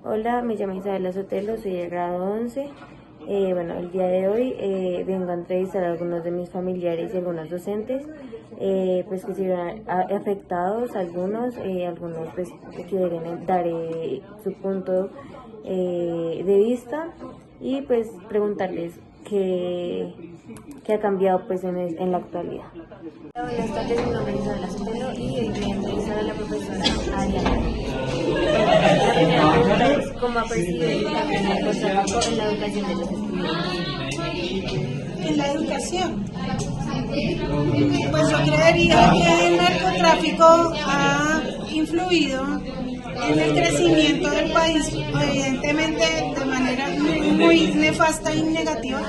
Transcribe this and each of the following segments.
Hola, me llamo Isabela Sotelo, soy de grado 11. Bueno, el día de hoy vengo a entrevistar a algunos de mis familiares y algunos docentes, pues que se vieron afectados, algunos pues quieren dar su punto de vista y pues preguntarles qué ha cambiado pues en la actualidad. Hola, buenas tardes, mi nombre es Isabela Sotelo y hoy voy a entrevistar a la profesora Ariana. La primera pregunta es ¿cómo ha percibido el cambio en el narcotráfico en la educación de los estudiantes? En la educación. Pues yo creería que el narcotráfico ha influido en el crecimiento del país, evidentemente de manera muy nefasta y negativa,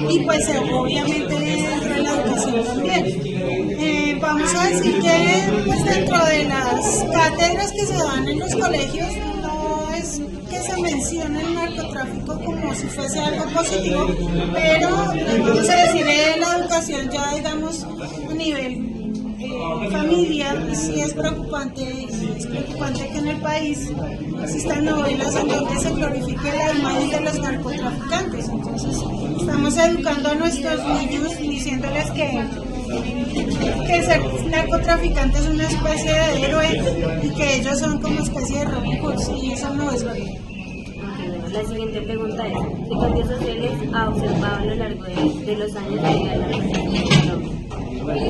y pues obviamente dentro de la educación también. Vamos a decir que pues dentro de las cátedras que se dan en los colegios no es que se mencione el narcotráfico como si fuese algo positivo, pero vamos a decir en la educación ya digamos a nivel familiar sí es preocupante que en el país existan novelas en donde se glorifique la imagen de los narcotraficantes. Entonces estamos educando a nuestros niños diciéndoles que ser narcotraficante es una especie de héroe y que ellos son como especie de Robin Hood, y eso no es verdad. La siguiente pregunta es, ¿qué cambios sociales ha observado a lo largo de los años de la pandemia?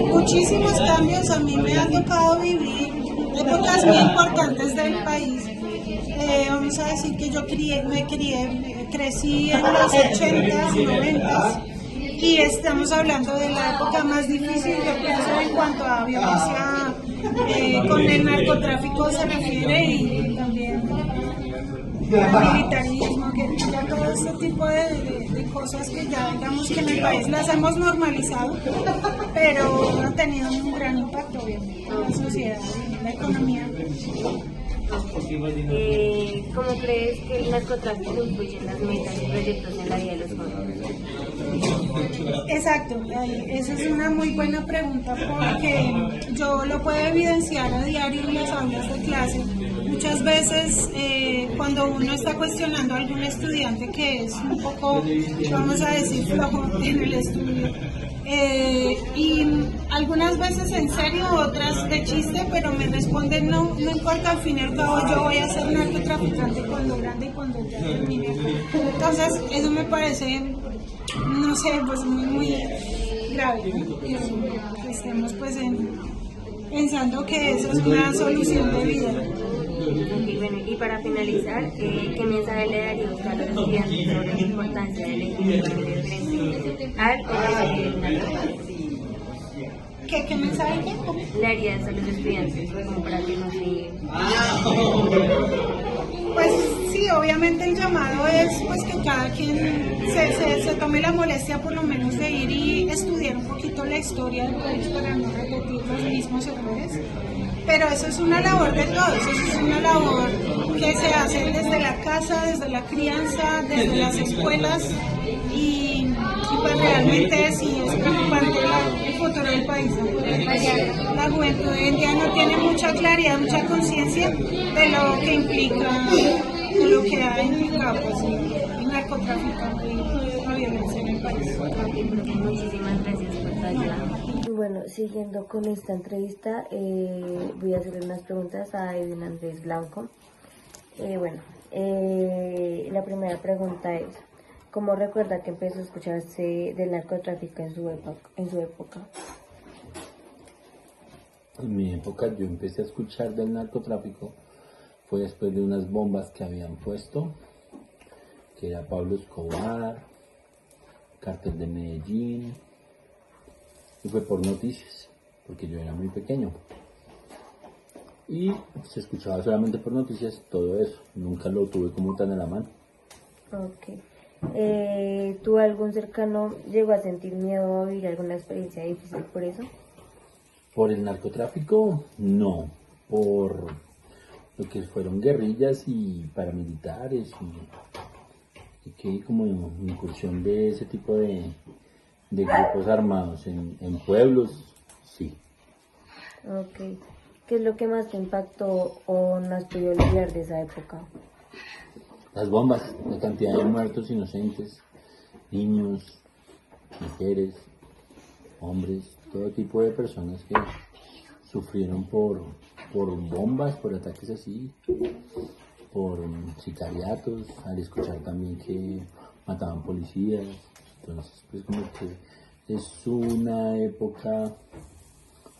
Muchísimos cambios, a mí me ha tocado vivir épocas muy importantes del país. Vamos a decir que yo crecí en los 80s, 90s, y estamos hablando de la época más difícil, yo pienso, en cuanto a violencia con el narcotráfico se refiere, y también al militarismo, que ya todo este tipo de cosas que ya digamos que en el país las hemos normalizado, pero han tenido un gran impacto obviamente en la sociedad y en la economía. ¿Cómo crees que el narcotráfico influye en las metas y proyectos en la vida de los jóvenes? Exacto, esa es una muy buena pregunta porque yo lo puedo evidenciar a diario en las aulas de clase. Muchas veces cuando uno está cuestionando a algún estudiante que es un poco, vamos a decir, flojo en el estudio, y algunas veces en serio, otras de chiste, pero me responden no importa, al fin y al cabo yo voy a ser narcotraficante cuando grande y cuando ya termine. Entonces eso me parece, no sé, pues muy grave, ¿no? Que estemos pues pensando que eso es una solución de vida. Y bueno, y para finalizar, ¿qué mensaje le daría usted a los estudiantes sobre la importancia de elegir un medio frente al o del narcotráfico? ¿Qué mensaje le harías a los estudiantes como para que no se... Pues sí, obviamente el llamado es pues que cada quien se tome la molestia por lo menos de ir y estudiar un poquito la historia del país para no repetir los mismos errores. Pero eso es una labor de todos, eso es una labor que se hace desde la casa, desde la crianza, desde las escuelas, y pues realmente sí es preocupante el futuro del país. La juventud hoy en día no tiene mucha claridad, mucha conciencia de lo que implica, de lo que ha implicado pues, el narcotráfico y la violencia en el país. Muchísimas gracias por tu ayuda. Bueno, siguiendo con esta entrevista, voy a hacerle unas preguntas a Edwin Andrés Blanco. La primera pregunta es, ¿cómo recuerda que empezó a escucharse del narcotráfico en su época? En mi época yo empecé a escuchar del narcotráfico, fue después de unas bombas que habían puesto, que era Pablo Escobar, Cártel de Medellín, y fue por noticias, porque yo era muy pequeño. Y se escuchaba solamente por noticias todo eso, nunca lo tuve como tan a la mano. Ok. ¿Tú algún cercano llegó a sentir miedo o vivir alguna experiencia difícil por eso? Por el narcotráfico, no. Por lo que fueron guerrillas y paramilitares y que como incursión de ese tipo de grupos armados en pueblos, sí. Ok. ¿Qué es lo que más te impactó o no has podido olvidar de esa época? las bombas, la cantidad de muertos inocentes, niños, mujeres, hombres, todo tipo de personas que sufrieron por bombas, por ataques así, por sicariatos, al escuchar también que mataban policías. Entonces, pues como que es una época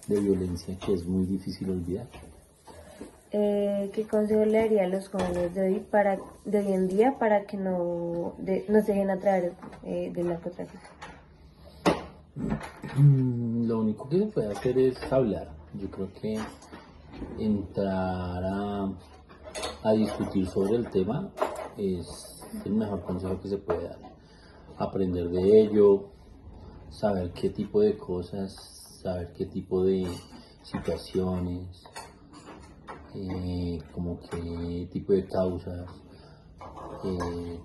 de violencia que es muy difícil olvidar. ¿Qué consejo le daría a los jóvenes de hoy en día para que no se dejen atraer del narcotráfico? Lo único que se puede hacer es hablar. Yo creo que entrar a discutir sobre el tema es el mejor consejo que se puede dar. Aprender de ello, saber qué tipo de cosas, saber qué tipo de situaciones, como qué tipo de causas,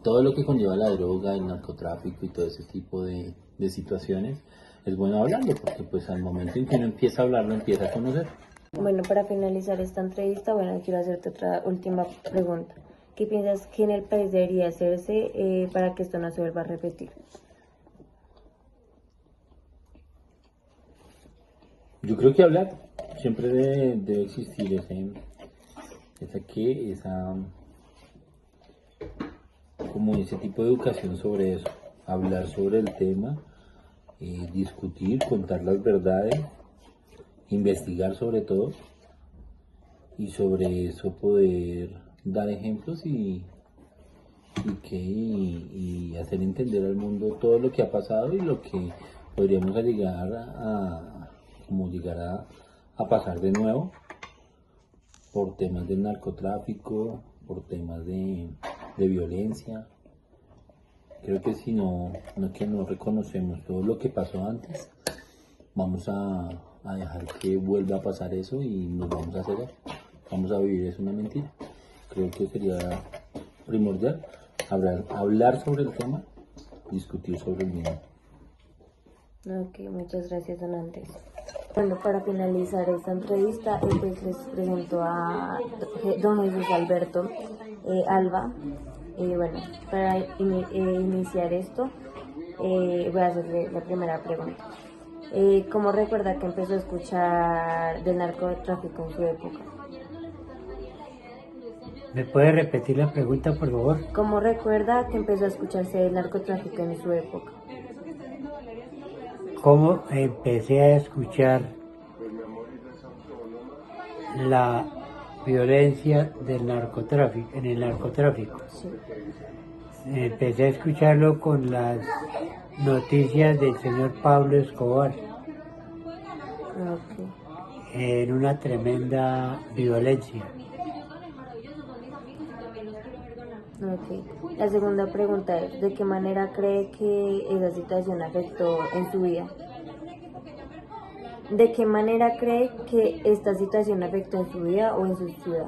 todo lo que conlleva la droga, el narcotráfico y todo ese tipo de situaciones, es bueno hablarlo, porque pues al momento en que uno empieza a hablarlo, empieza a conocer. Bueno, para finalizar esta entrevista, quiero hacerte otra última pregunta. ¿Qué piensas que en el país debería hacerse para que esto no se vuelva a repetir? Yo creo que hablar, siempre debe existir como ese tipo de educación sobre eso, hablar sobre el tema, discutir, contar las verdades, investigar sobre todo, y sobre eso poder dar ejemplos y hacer entender al mundo todo lo que ha pasado y lo que podríamos llegar a pasar de nuevo por temas del narcotráfico, por temas de violencia. Creo que si no reconocemos todo lo que pasó antes, vamos a dejar que vuelva a pasar eso y nos vamos a cegar. Vamos a vivir, es una mentira. Creo que sería primordial hablar sobre el tema, discutir sobre el mismo. Ok, muchas gracias, don Andrés. Bueno, para finalizar esta entrevista, pues les presento a don Jesús Alberto Alba. Bueno, para iniciar esto, voy a hacerle la primera pregunta. ¿Cómo recuerda que empezó a escuchar del narcotráfico en su época? ¿Me puede repetir la pregunta, por favor? ¿Cómo recuerda que empezó a escucharse del narcotráfico en su época? ¿Cómo empecé a escuchar la violencia del narcotráfico, en el narcotráfico? Sí. Empecé a escucharlo con las noticias del señor Pablo Escobar, Okay. en una tremenda violencia. Okay. La segunda pregunta es, ¿de qué manera cree que esa situación afectó en su vida? ¿De qué manera cree que esta situación afectó en su vida o en su ciudad?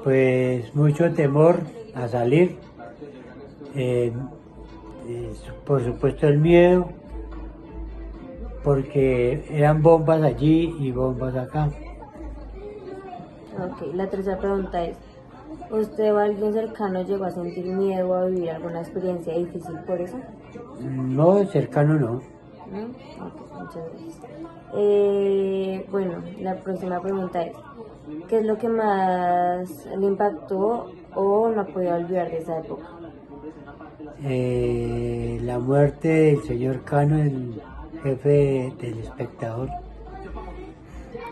Pues mucho temor a salir, por supuesto el miedo, porque eran bombas allí y bombas acá. Ok, la tercera pregunta es, ¿usted o alguien cercano llegó a sentir miedo o a vivir alguna experiencia difícil por eso? No, cercano no. ¿No? Ok, muchas gracias. Bueno, la próxima pregunta es, ¿qué es lo que más le impactó o no podía olvidar de esa época? La muerte del señor Cano, el jefe del Espectador.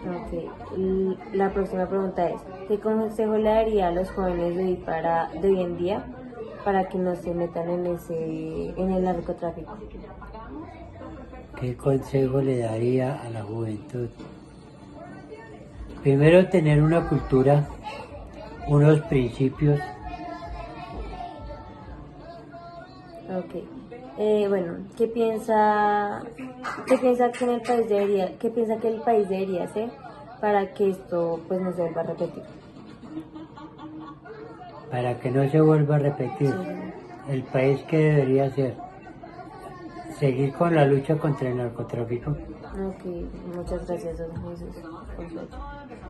Ok, la próxima pregunta es, ¿qué consejo le daría a los jóvenes de hoy en día para que no se metan en el narcotráfico? ¿Qué consejo le daría a la juventud? Primero, tener una cultura, unos principios. Ok. Bueno, ¿qué piensa que en el país qué piensa que el país debería hacer para que esto pues no se vuelva a repetir? Para que no se vuelva a repetir, Sí. el país que debería hacer, seguir con la lucha contra el narcotráfico. Ok, muchas gracias, don Jesús. Por su ayuda.